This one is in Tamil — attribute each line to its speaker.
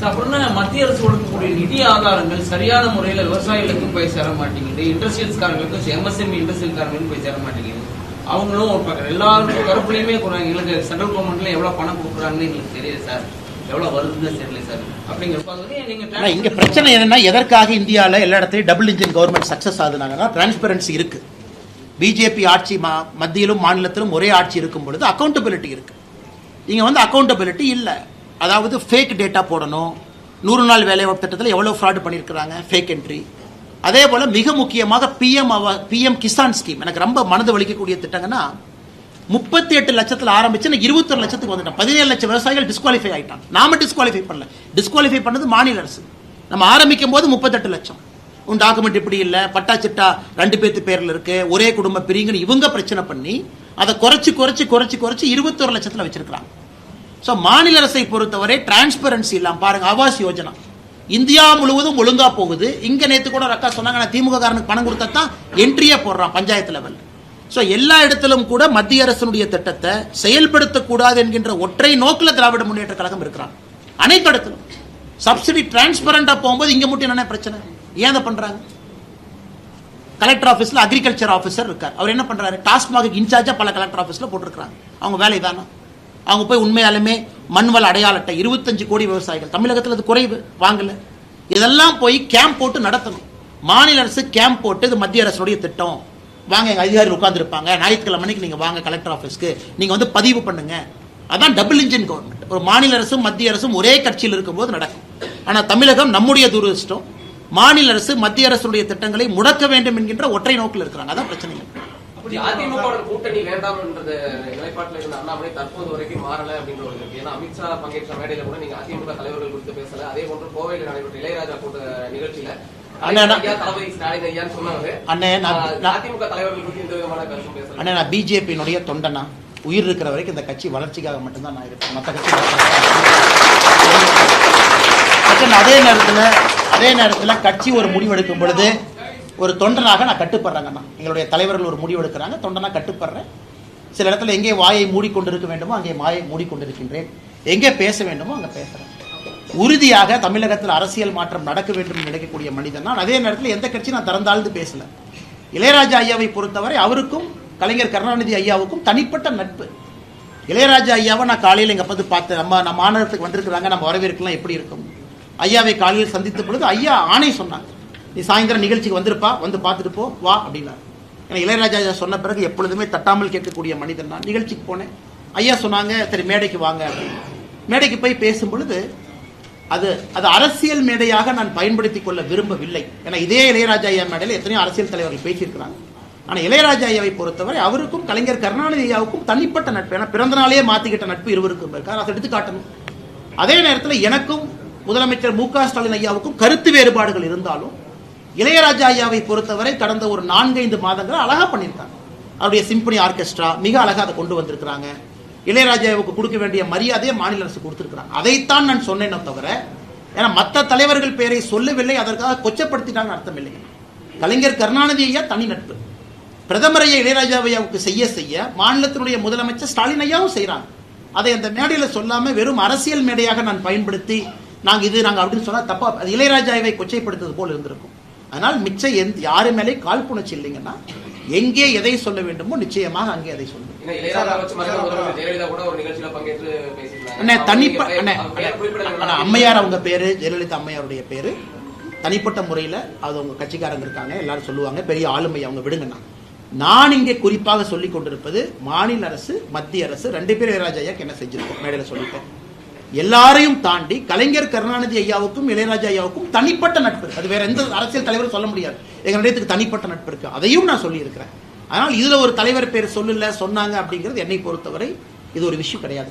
Speaker 1: அப்புறம் மத்திய அரசு கொடுக்கக்கூடிய நிதி ஆதாரங்கள் சரியான முறையில் விவசாயிகளுக்கும் போய் சேர மாட்டேங்குது, இண்டஸ்ட்ரியல்ஸ்காரங்களுக்கும் எம்எஸ்எம்இ இண்டஸ்ட்ரியல்காரங்களுக்கும் போய் சேர மாட்டேங்குது. அவங்களும் ஒரு பக்கம் எல்லாருக்கும் கருப்புலையுமே எங்களுக்கு சென்ட்ரல் கவர்மெண்ட்ல எவ்வளவு பணம் கொடுக்குறாங்கன்னு எங்களுக்கு தெரியுது சார், எவ்வளவு வருதுன்னு தெரியல சார். அப்படிங்கிறப்ப
Speaker 2: இங்க பிரச்சனை என்னன்னா, எதற்காக இந்தியாவில் எல்லா இடத்துலையும் டபுள் இன்ஜின் கவர்மெண்ட் சக்சஸ் ஆகுதுனாங்கன்னா டிரான்ஸ்பரன்சி இருக்கு. பிஜேபி ஆட்சி மத்தியிலும் மாநிலத்திலும் ஒரே ஆட்சி இருக்கும் பொழுது அக்கௌண்டபிலிட்டி இருக்கு. இங்க வந்து அக்கௌண்டபிலிட்டி இல்லை. அதாவது ஃபேக் டேட்டா போடணும். 100 நாள் வேலைவாய்ப்பு திட்டத்தில் எவ்வளவு ஃப்ராட் பண்ணியிருக்கிறாங்க, ஃபேக் என்ட்ரி. அதே போல மிக முக்கியமாக பிஎம் கிசான் ஸ்கீம் எனக்கு ரொம்ப மனது வலிக்கக்கூடிய திட்டங்கன்னா, 38 லட்சத்தில் ஆரம்பிச்சு 21 லட்சத்துக்கு வந்துட்டோம். 17 லட்சம் விவசாயிகள் டிஸ்குவாலிஃபை ஆயிட்டாங்க. நாம டிஸ்குவாலிஃபை பண்ணல, டிஸ்குவாலிஃபை பண்ணது மாநில அரசு. நம்ம ஆரம்பிக்கும் போது 38 லட்சம். உன் டாக்குமெண்ட் இப்படி இல்லை, பட்டா சிட்டா 2 பேர்த்து பேர்ல இருக்கு, ஒரே குடும்ப பிரிங்கன்னு இவங்க பிரச்சனை பண்ணி அதை குறைச்சு 21 லட்சத்தில் வச்சிருக்கிறாங்க. ஸோ மாநில அரசை பொறுத்தவரை டிரான்ஸ்பரன்சி இல்லாம பாருங்க. ஆவாஸ் யோஜனா இந்தியா முழுவதும் ஒழுங்கா போகுது. இங்க நேற்று கூட அக்கா சொன்னாங்க, திமுக காரனுக்கு பணம் கொடுத்தா தான் என்ட்ரியே போடுறான் பஞ்சாயத்து லெவல். ஸோ எல்லா இடத்திலும் கூட மத்திய அரசினுடைய திட்டத்தை செயல்படுத்தக்கூடாது என்கின்ற ஒற்றை நோக்கில் திராவிட முன்னேற்ற கழகம் இருக்கிறாங்க. அனைத்து இடத்திலும் சப்சிடி டிரான்ஸ்பரண்டா போகும்போது இங்க மட்டும் என்ன பிரச்சனை, ஏன் அதை பண்றாங்க? கலெக்டர் ஆஃபீஸ்ல அக்ரிகல்ச்சர் ஆஃபீஸர் இருக்கார், அவர் என்ன பண்றாரு, டாஸ்மாக் இன்சார்ஜா பல கலெக்டர் ஆஃபீஸ்ல போட்டிருக்காங்க. அவங்க வேலை தானே. அவங்க போய் உண்மையாலுமே மண்வள அடையாள அட்டை 25 கோடி விவசாயிகள் தமிழகத்தில் அது குறைவு வாங்கல. இதெல்லாம் போய் கேம்ப் போட்டு நடத்தணும். மாநில அரசு கேம்ப் போட்டு இது மத்திய அரசுடைய திட்டம், வாங்க எங்க அதிகாரிகள் உட்கார்ந்து இருப்பாங்க, ஞாயிற்றுக்கிழமை மணிக்கு நீங்க வாங்க கலெக்டர் ஆஃபீஸ்க்கு, நீங்க வந்து பதிவு பண்ணுங்க. அதான் டபுள் இன்ஜின் கவர்மெண்ட். ஒரு மாநில அரசும் மத்திய அரசும் ஒரே கட்சியில் இருக்கும்போது நடக்கும். ஆனா தமிழகம் நம்முடைய துரதிர்ஷ்டம், மாநில அரசு மத்திய அரசுடைய திட்டங்களை முடக்க வேண்டும் என்கின்ற ஒற்றை நோக்கில் இருக்கிறாங்க. அதான் பிரச்சனை.
Speaker 3: அதிமுக கூட்டணி வேண்டாம் என்ற நிலைப்பாட்டில் இருந்த அண்ணாமலை தற்போது வரைக்கும் மாறல அப்படின்ற ஒரு இருக்கு. ஏன்னா அமித்ஷா பங்கேற்ற மேடையில கூட நீங்க அதிமுக தலைவர்கள் குறித்து பேசல. அதே போன்று கோவையில் நடைபெற்ற இளையராஜா கூட்ட நிகழ்ச்சியில தளபதி ஸ்டாலின் ஐயா சொன்னாரு, அதிமுக தலைவர்கள் குறித்து இந்த விதமான கருத்து பேசல.
Speaker 2: அண்ணா, நான் பிஜேபியினுடைய தொண்டனா, உயிர் இருக்கிற வரைக்கும் இந்த கட்சி வளர்ச்சிக்காக மட்டும்தான் நான் இருப்பேன். மற்ற கட்சி அதே நேரத்தில் கட்சி ஒரு முடிவெடுக்கும் பொழுது ஒரு தொண்டனாக நான் கட்டுப்படுறேங்கண்ணா. எங்களுடைய தலைவர்கள் ஒரு முடிவு எடுக்கிறாங்க, தொண்டனா கட்டுப்படுறேன். சில இடத்துல எங்கே வாயை மூடிக்கொண்டிருக்க வேண்டுமோ அங்கே வாயை மூடிக்கொண்டிருக்கின்றேன், எங்கே பேச வேண்டுமோ அங்கே பேசுறேன். உறுதியாக தமிழகத்தில் அரசியல் மாற்றம் நடக்க வேண்டும் என்று நினைக்கக்கூடிய மனிதன் நான். அதே நேரத்தில் எந்த கட்சி நான் திறந்தாழ்ந்து பேசல. இளையராஜா ஐயாவை பொறுத்தவரை அவருக்கும் கலைஞர் கருணாநிதி ஐயாவுக்கும் தனிப்பட்ட நட்பு. இளையராஜா ஐயாவை நான் காலையில் எங்க பார்த்து பார்த்தேன். நம்ம மாநிலத்துக்கு வந்திருக்கிறாங்க, நம்ம வரவேற்கலாம், எப்படி இருக்கும். ஐயாவை காலையில் சந்தித்த பொழுது ஐயா ஆணை சொன்னாங்க, நீ சாயந்தரம் நிகழ்ச்சிக்கு வந்திருப்பா, வந்து பார்த்துட்டு போ வா அப்படின்னாரு. ஏன்னா இளையராஜா சொன்ன பிறகு எப்பொழுதுமே தட்டாமல் கேட்கக்கூடிய மனிதன் நான். நிகழ்ச்சிக்கு போனேன், ஐயா சொன்னாங்க சரி மேடைக்கு வாங்க அப்படின்னு. மேடைக்கு போய் பேசும் பொழுது அது அரசியல் மேடையாக நான் பயன்படுத்திக் கொள்ள விரும்பவில்லை. ஏன்னா இதே இளையராஜா ஐயா மேடையில் எத்தனையோ அரசியல் தலைவர்கள் பேசியிருக்கிறாங்க. ஆனால் இளையராஜா ஐயாவை பொறுத்தவரை அவருக்கும் கலைஞர் கருணாநிதி ஐயாவுக்கும் தனிப்பட்ட நட்பு. ஏன்னா பிறந்த நாளே மாத்திக்கிட்ட நட்பு இருவருக்கும் இருக்கார், அதை எடுத்து காட்டணும். அதே நேரத்தில் எனக்கும் முதலமைச்சர் மு.க. ஸ்டாலின் ஐயாவுக்கும் கருத்து வேறுபாடுகள் இருந்தாலும் இளையராஜா ஐயாவை பொறுத்தவரை கடந்த ஒரு 4-5 மாதங்கள் அழகா பண்ணியிருக்காங்க. அவருடைய சிம்பனி ஆர்கெஸ்ட்ரா மிக அழகா அதை கொண்டு வந்திருக்கிறாங்க. இளையராஜாவுக்கு கொடுக்க வேண்டிய மரியாதையை மாநில அரசு கொடுத்திருக்கிறாங்க. அதைத்தான் நான் சொன்னேனே தவிர, ஏன்னா மற்ற தலைவர்கள் பெயரை சொல்லவில்லை, அதற்காக கொச்சப்படுத்திட்டாங்க அர்த்தம் இல்லைங்க. கலைஞர் கருணாநிதி ஐயா தனி நட்பு. பிரதமர் ஐயா இளையராஜா ஐயாவுக்கு செய்ய மாநிலத்தினுடைய முதலமைச்சர் ஸ்டாலின் ஐயாவும் செய்யறாங்க. அதை அந்த மேடையில் சொல்லாம வெறும் அரசியல் மேடையாக நான் பயன்படுத்தி நாங்க அப்படின்னு சொன்னா தப்பா, அது இளையராஜாவை கொச்சைப்படுத்துவது போல் இருந்திருக்கும். அதனால் மிச்சம் யாரு மேலே காழ்ப்புணர்ச்சி இல்லைங்கன்னா, எங்கே எதை சொல்ல வேண்டுமோ நிச்சயமாக அங்கே அதை சொல்லுங்க. அம்மையார் அவங்க பேரு ஜெயலலிதா அம்மையாருடைய பேரு. தனிப்பட்ட முறையில் அது உங்க கட்சிக்காரங்க இருக்காங்க, எல்லாரும் சொல்லுவாங்க பெரிய ஆளுமை அவங்க, விடுங்கண்ணா. நான் இங்கே குறிப்பாக சொல்லிக் கொண்டிருப்பது மாநில அரசு மத்திய அரசு 2 பேர் இளையராஜா ஐயாக்கு என்ன செஞ்சிருக்கோம் மேடையில் சொல்லிட்டேன். எல்லாரையும் தாண்டி கலைஞர் கருணாநிதி ஐயாவுக்கும் இளையராஜா ஐயாவுக்கும் தனிப்பட்ட நட்பு இருக்கு. அது வேற எந்த அரசியல் தலைவரும் சொல்ல முடியாது. எங்க இடத்துக்கு தனிப்பட்ட நட்பு இருக்கு, அதையும் நான் சொல்லி இருக்கிறேன். ஆனால் இதுல ஒரு தலைவர் பேர் சொல்லல சொன்னாங்க அப்படிங்கிறது என்னை பொறுத்தவரை இது ஒரு விஷயம் கிடையாது.